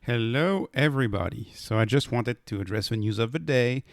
Hello, everybody. So I just wanted to address the news of the day.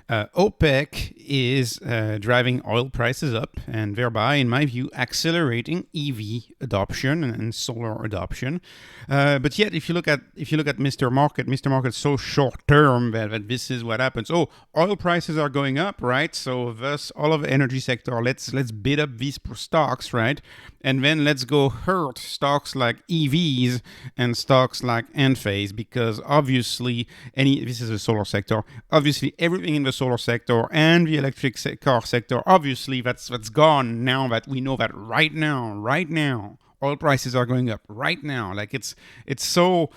OPEC is driving oil prices up and thereby, in my view, accelerating EV adoption and solar adoption. But yet, if you look at Mr. Market's so short term that this is what happens. Oh, oil prices are going up, right? So thus, all of the energy sector, let's bid up these stocks, right? And then let's go hurt stocks like EVs and stocks like Enphase because obviously this is the solar sector. Obviously, everything in the solar sector and the electric car sector, obviously that's gone now that we know that right now oil prices are going up right now. Like it's so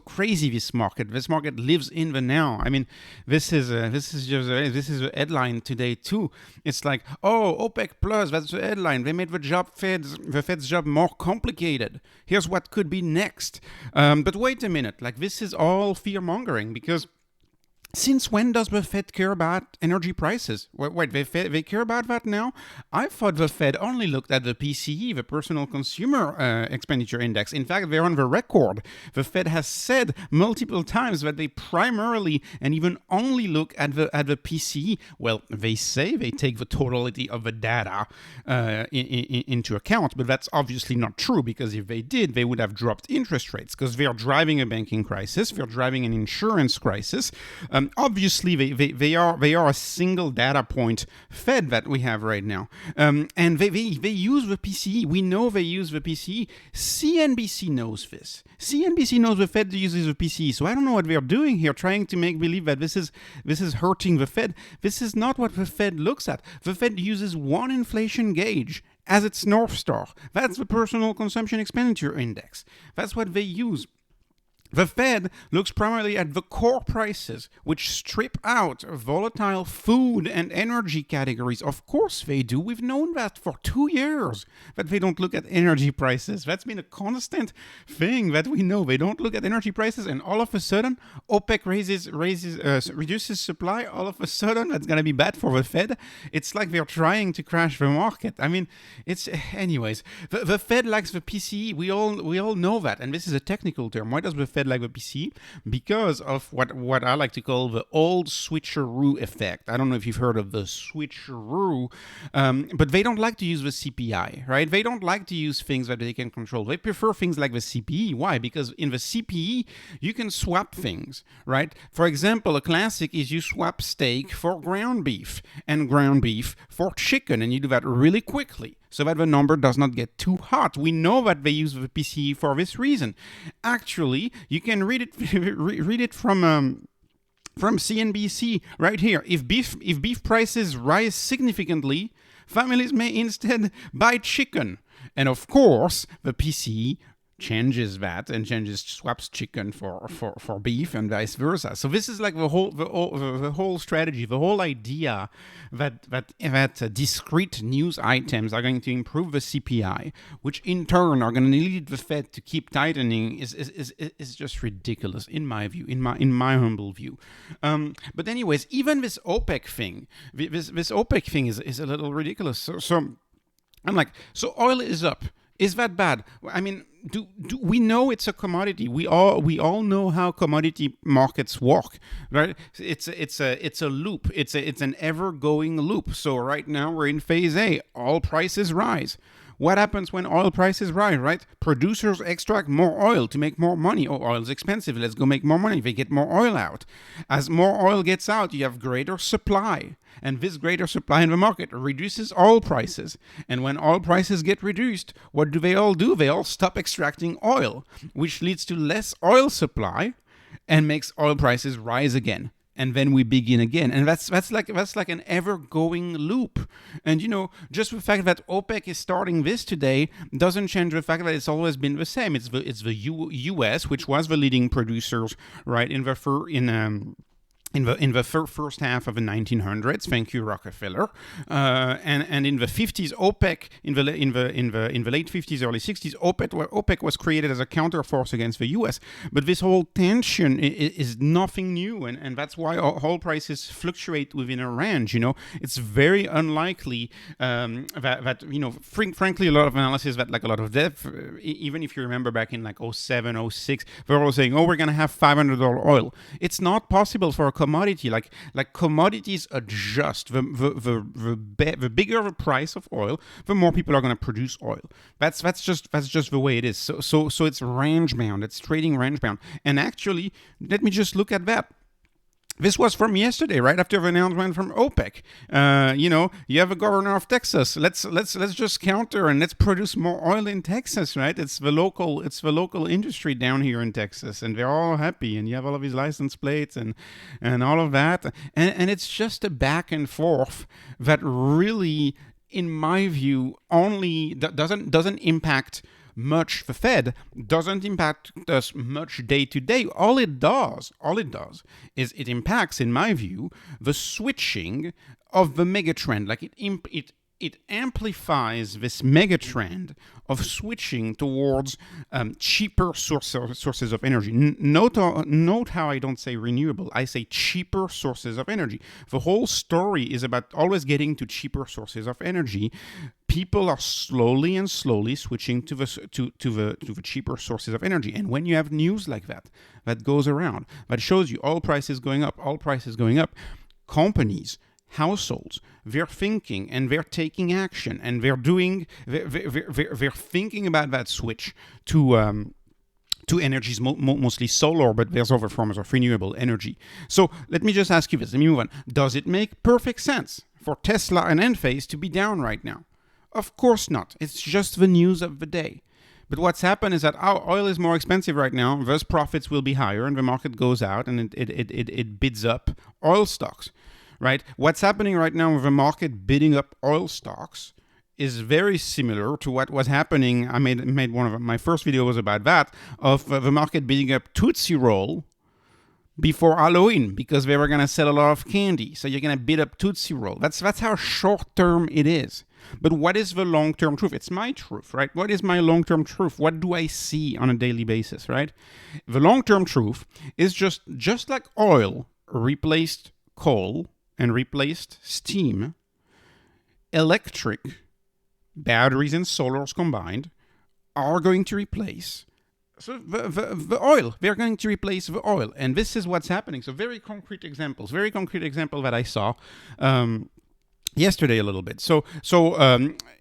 crazy. This market lives in the now. I mean, this is a headline today too. It's like, oh, OPEC plus. That's the headline. They made the Fed's job more complicated. Here's what could be next. But wait a minute. Like this is all fear mongering because since when does the Fed care about energy prices? Wait, they care about that now? I thought the Fed only looked at the PCE, the Personal Consumer Expenditure Index. In fact, they're on the record. The Fed has said multiple times that they primarily and even only look at the PCE. Well, they say they take the totality of the data into account, but that's obviously not true because if they did, they would have dropped interest rates because they're driving a banking crisis, they're driving an insurance crisis. Obviously, they are a single data point Fed that we have right now, and they use the PCE. We know they use the PCE. CNBC knows this. CNBC knows the Fed uses the PCE. So I don't know what they're doing here, trying to make believe that this is hurting the Fed. This is not what the Fed looks at. The Fed uses one inflation gauge as its North Star. That's the Personal Consumption Expenditure Index. That's what they use. The Fed looks primarily at the core prices, which strip out volatile food and energy categories. Of course they do. We've known that for 2 years, that they don't look at energy prices. That's been a constant thing that we know. They don't look at energy prices, and all of a sudden, OPEC reduces supply. All of a sudden, that's going to be bad for the Fed. It's like they're trying to crash the market. I mean, anyways. The Fed likes the PCE. We all know that, and this is a technical term. Why does the Fed like the PCE? Because of what I like to call the old switcheroo effect. I don't know if you've heard of the switcheroo, but they don't like to use the CPI, right? They don't like to use things that they can control. They prefer things like the CPE. Why? Because in the CPE, you can swap things, right? For example, a classic is you swap steak for ground beef and ground beef for chicken, and you do that really quickly, so that the number does not get too hot. We know that they use the PCE for this reason. Actually, you can read it from CNBC right here. If beef prices rise significantly, families may instead buy chicken. And of course, the PCE changes that and swaps chicken for beef and vice versa. So this is like the whole strategy, the whole idea that discrete news items are going to improve the CPI, which in turn are going to lead the Fed to keep tightening is just ridiculous in my view, in my humble view. But anyways, even this OPEC thing, this OPEC thing is a little ridiculous. So I'm like, so oil is up. Is that bad? I mean, do we know it's a commodity? We all know how commodity markets work, right? It's a loop. It's an ever-going loop. So right now we're in phase A. All prices rise. What happens when oil prices rise, right? Producers extract more oil to make more money. Oh, oil's expensive. Let's go make more money. They get more oil out. As more oil gets out, you have greater supply. And this greater supply in the market reduces oil prices. And when oil prices get reduced, what do? They all stop extracting oil, which leads to less oil supply and makes oil prices rise again. And then we begin again, and that's like an ever-going loop. And just the fact that OPEC is starting this today doesn't change the fact that it's always been the same. It's the U.S., which was the leading producers, right, first half of the 1900s. Thank you, Rockefeller. And in the 50s, OPEC in the late 50s, early 60s, OPEC was created as a counterforce against the U.S. But this whole tension is nothing new, and that's why oil prices fluctuate within a range. It's very unlikely that frankly, a lot of analysis that like a lot of depth, even if you remember back in like 07, 06, they were all saying, oh, we're gonna have $500 oil. It's not possible for a commodity. Like commodities adjust. The bigger the price of oil, the more people are going to produce oil. That's just the way it is. So it's range bound. It's trading range bound. And actually, let me just look at that. This was from yesterday, right after the announcement from OPEC. You have a governor of Texas. Let's just counter and let's produce more oil in Texas, right? It's the local industry down here in Texas, and they're all happy. And you have all of these license plates and all of that, and it's just a back and forth that really, in my view, only doesn't impact much the Fed, doesn't impact us much day to day. All it does is it impacts, in my view, the switching of the megatrend. Like it amplifies this megatrend of switching towards cheaper sources of energy. Note how I don't say renewable, I say cheaper sources of energy. The whole story is about always getting to cheaper sources of energy. People are slowly switching to the cheaper sources of energy. And when you have news like that goes around, that shows you oil prices going up, companies, households, they're thinking and they're taking action, and they're thinking about that switch to energies, mostly solar, but there's other forms of renewable energy. So let me just ask you this. Let me move on. Does it make perfect sense for Tesla and Enphase to be down right now? Of course not. It's just the news of the day. But what's happened is that oil is more expensive right now, thus profits will be higher, and the market goes out and it bids up oil stocks. Right? What's happening right now with the market bidding up oil stocks is very similar to what was happening. I made one of my first video was about that, of the market bidding up Tootsie Roll before Halloween because they were going to sell a lot of candy. So you're going to bid up Tootsie Roll. That's how short term it is. But what is the long-term truth? It's my truth, right? What is my long-term truth? What do I see on a daily basis, right? The long-term truth is just like oil replaced coal and replaced steam, electric, batteries and solars combined, are going to replace the oil. They're going to replace the oil. And this is what's happening. So very concrete example that I saw yesterday a little bit. So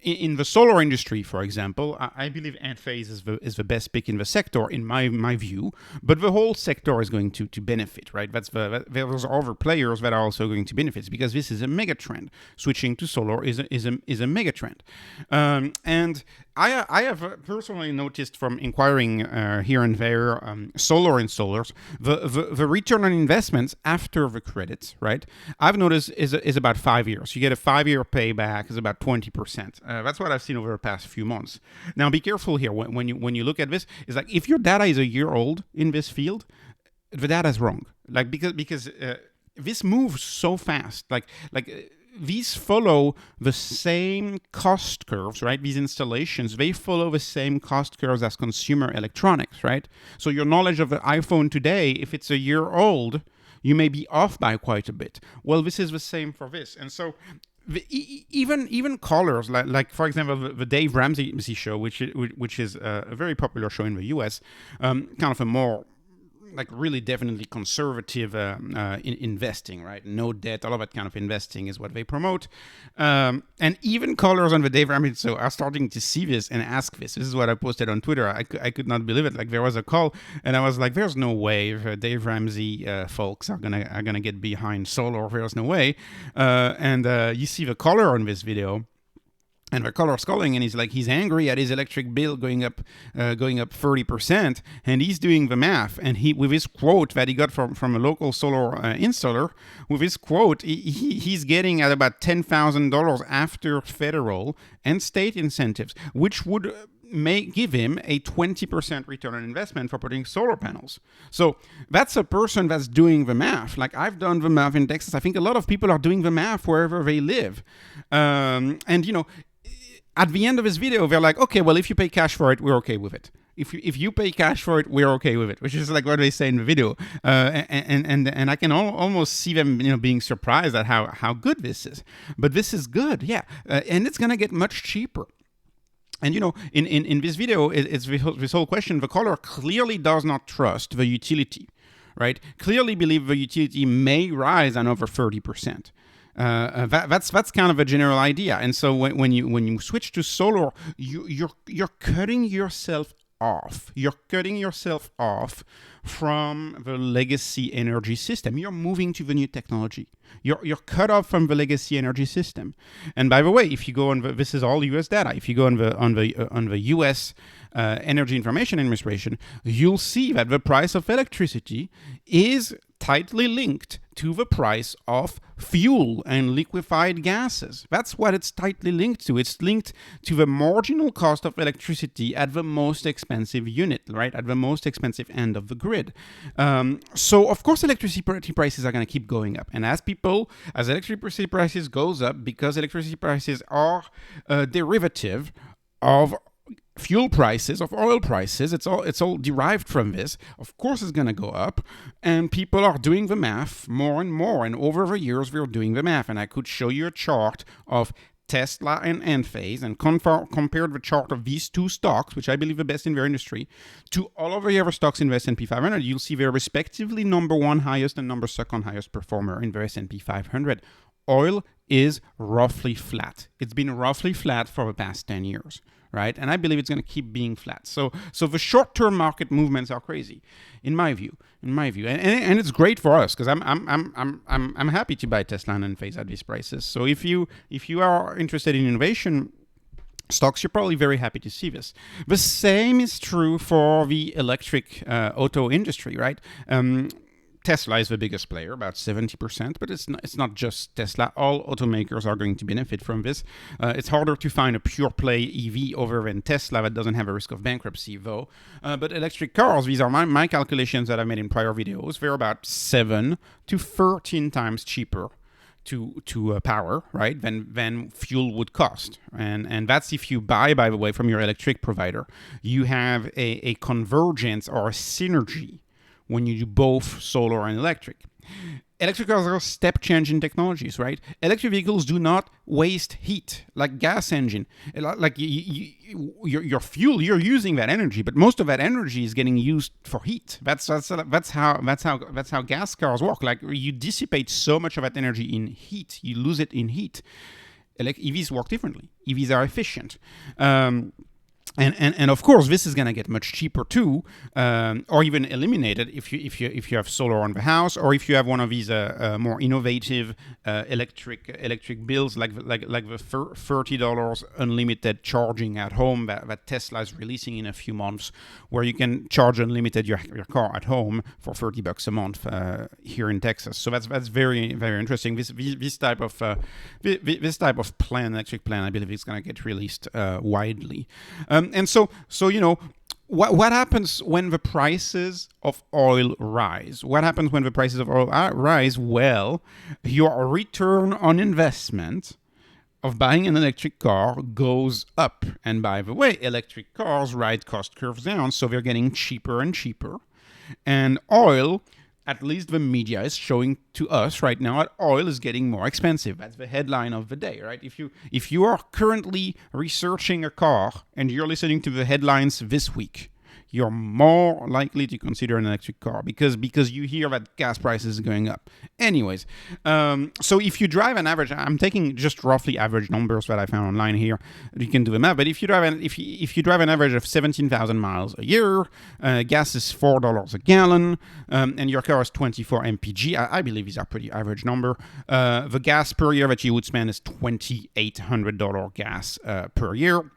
in the solar industry, for example, I believe Enphase is the best pick in the sector, in my view. But the whole sector is going to benefit, right? There's other players that are also going to benefit because this is a megatrend. Switching to solar is a megatrend, and I have personally noticed from inquiring here and there, solar installers, the return on investments after the credits, right? I've noticed is about 5 years. You get a 5-year payback is about 20%. That's what I've seen over the past few months. Now, be careful here when you look at this. It's like if your data is a year old in this field, the data is wrong. Like because this moves so fast. These follow the same cost curves, right? These installations, they follow the same cost curves as consumer electronics, right? So your knowledge of the iPhone today, if it's a year old, you may be off by quite a bit. Well, this is the same for this. And so even callers, like for example, the Dave Ramsey show, which is a very popular show in the US, kind of a more like really definitely conservative in investing, right? No debt, all of that kind of investing is what they promote. And even callers on the Dave Ramsey show are starting to see this and ask this. This is what I posted on Twitter. I could not believe it. Like there was a call and I was like, there's no way Dave Ramsey folks are gonna get behind solar. There's no way. And you see the caller on this video. And the caller's calling, and he's angry at his electric bill going up 30%, and he's doing the math. And he, with his quote that he got from a local solar installer, with his quote, he's getting at about $10,000 after federal and state incentives, which would may give him a 20% return on investment for putting solar panels. So that's a person that's doing the math. Like I've done the math in Texas. I think a lot of people are doing the math wherever they live. And at the end of this video, they're like, okay, well, if you pay cash for it, we're okay with it. If you pay cash for it, we're okay with it, which is like what they say in the video. And I can almost see them, being surprised at how good this is. But this is good, yeah. And it's going to get much cheaper. And, in this video, it's this whole question. The caller clearly does not trust the utility, right? Clearly believe the utility may rise another 30%. That's kind of a general idea. And so when you switch to solar, you're cutting yourself off. You're cutting yourself off from the legacy energy system. You're moving to the new technology. You're cut off from the legacy energy system. And by the way, if you go on this is all U.S. data. If you go on the U.S. Energy Information Administration, you'll see that the price of electricity is tightly linked to the price of fuel and liquefied gases. That's what it's tightly linked to. It's linked to the marginal cost of electricity at the most expensive unit, right? At the most expensive end of the grid. So of course, electricity prices are going to keep going up. And as electricity prices goes up, because electricity prices are a derivative of fuel prices, of oil prices, it's all derived from this. Of course it's going to go up, and people are doing the math more and more, and over the years we're doing the math. And I could show you a chart of Tesla and Enphase and compare the chart of these two stocks, which I believe are best in their industry, to all of the other stocks in the S&P 500. You'll see they're respectively number one highest and number second highest performer in the S&P 500. Oil is roughly flat. It's been roughly flat for the past 10 years. Right, and I believe it's going to keep being flat. So the short-term market movements are crazy, in my view, and it's great for us because I'm happy to buy Tesla and Enphase at these prices. So if you are interested in innovation stocks, you're probably very happy to see this. The same is true for the electric auto industry, right? Tesla is the biggest player, about 70%, but it's not just Tesla. All automakers are going to benefit from this. It's harder to find a pure play EV over than Tesla that doesn't have a risk of bankruptcy, though. But electric cars, these are my calculations that I made in prior videos. They're about 7 to 13 times cheaper to power, right, than fuel would cost. And that's if you buy, by the way, from your electric provider. You have a convergence or a synergy when you do both solar and electric. Electric cars are step change in technologies, right? Electric vehicles do not waste heat like gas engine. Like your fuel, you're using that energy, but most of that energy is getting used for heat. That's how gas cars work. Like you dissipate so much of that energy in heat, you lose it in heat. EVs work differently. EVs are efficient. And of course, this is going to get much cheaper too, or even eliminated if you have solar on the house, or if you have one of these more innovative electric bills like the $30 unlimited charging at home that Tesla is releasing in a few months, where you can charge unlimited your car at home for $30 a month here in Texas. So that's very, very interesting. This type of plan, electric plan, I believe is going to get released widely. And so what happens when the prices of oil rise? What happens when the prices of oil rise? Well, your return on investment of buying an electric car goes up. And by the way, electric cars ride cost curves down, so they're getting cheaper and cheaper. And oil, at least the media is showing to us right now, that oil is getting more expensive. That's the headline of the day, right? If you are currently researching a car and you're listening to the headlines this week, you're more likely to consider an electric car because you hear that gas prices are going up. Anyways, so if you drive an average, I'm taking just roughly average numbers that I found online here. You can do the math, but if you drive an average of 17,000 miles a year, gas is $4 a gallon, and your car is 24 mpg. I believe these are pretty average number. The gas per year that you would spend is $2,800 gas per year.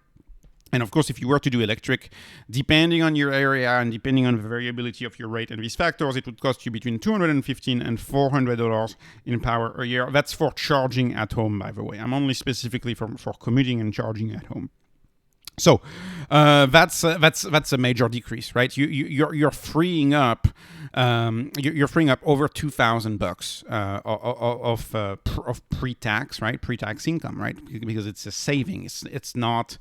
And of course, if you were to do electric, depending on your area and depending on the variability of your rate and these factors, it would cost you between $215 and $400 in power a year. That's for charging at home, by the way. I'm only specifically for commuting and charging at home. So that's a major decrease, right? You're freeing up you're freeing up over $2,000 of pre-tax, right? Pre-tax income, right? Because it's a saving. It's not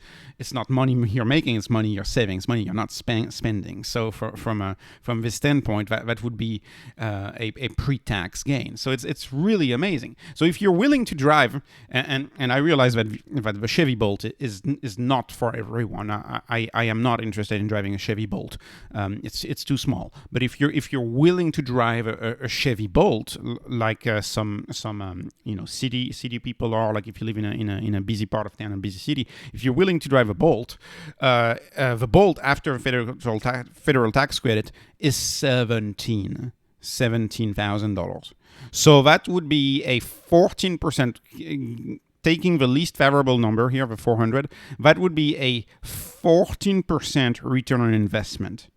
money you're making. It's money you're saving. It's money you're not spending. So from this standpoint, that would be a pre-tax gain. So it's really amazing. So if you're willing to drive, and I realize that the Chevy Bolt is not for everyone. I am not interested in driving a Chevy Bolt. It's too small. But if you're willing to drive a Chevy Bolt, like some city people are, like if you live in a busy part of town, a busy city, if you're willing to drive a Bolt, the Bolt after federal tax credit is $17,000. So that would be a 14%. Taking the least favorable number here, the 400, that would be a 14% return on investment.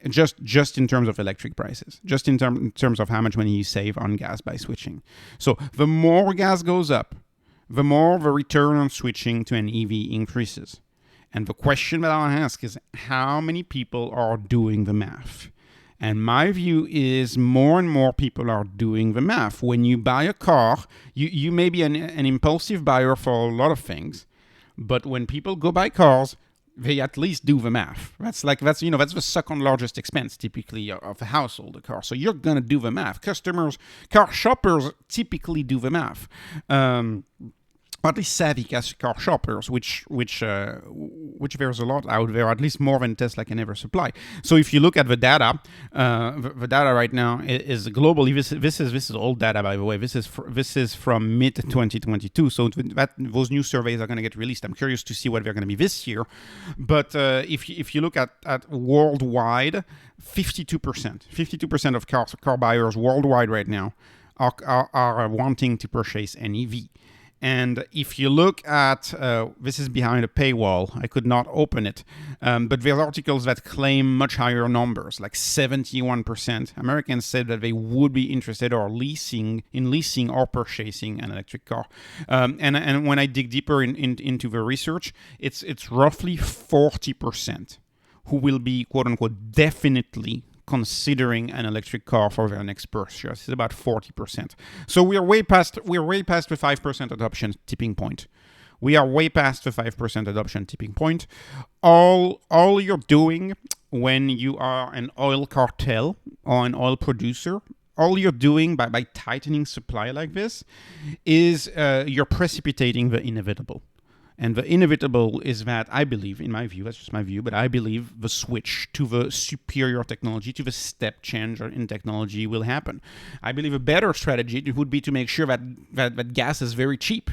Just in terms of electric prices, just in terms of how much money you save on gas by switching. So the more gas goes up, the more the return on switching to an EV increases. And the question that I'll ask is, how many people are doing the math? And my view is more and more people are doing the math. When you buy a car, you may be an impulsive buyer for a lot of things, but when people go buy cars, they at least do the math. That's the second largest expense typically of a household, a car. So you're gonna do the math. Car shoppers typically do the math. Or at least savvy car shoppers, which there's a lot out there, at least more than Tesla can ever supply. So if you look at the data, the data right now is globally. This is old data, by the way. This is from mid 2022. So those new surveys are going to get released. I'm curious to see what they're going to be this year. But if you look at worldwide, 52% of car buyers worldwide right now are wanting to purchase an EV. And if you look at, this is behind a paywall, I could not open it, but there's articles that claim much higher numbers, like 71%. Americans said that they would be interested in leasing or purchasing an electric car. And when I dig deeper into the research, it's roughly 40% who will be, quote unquote, definitely considering an electric car for their next purchase. It's about 40%. So we're way past the 5% adoption tipping point. We are way past the 5% adoption tipping point. All you're doing when you are an oil cartel or an oil producer, all you're doing by tightening supply like this is you're precipitating the inevitable. And the inevitable is that, I believe, in my view, that's just my view, but I believe the switch to the superior technology, to the step change in technology will happen. I believe a better strategy would be to make sure that gas is very cheap.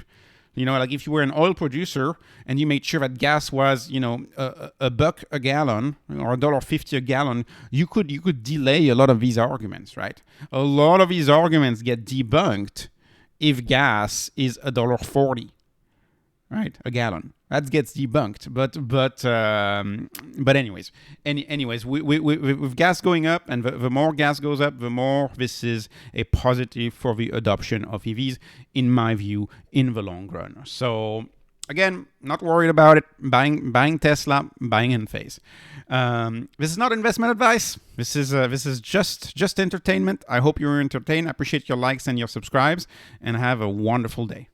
Like if you were an oil producer and you made sure that gas was, $1 a gallon or $1.50 a gallon, you could delay a lot of these arguments, right? A lot of these arguments get debunked if gas is $1.40. Right, a gallon. That gets debunked. But anyways, with gas going up, and the more gas goes up, the more this is a positive for the adoption of EVs, in my view, in the long run. So again, not worried about it. Buying Tesla, buying Enphase. This is not investment advice. This is just entertainment. I hope you're entertained. I appreciate your likes and your subscribes, and have a wonderful day.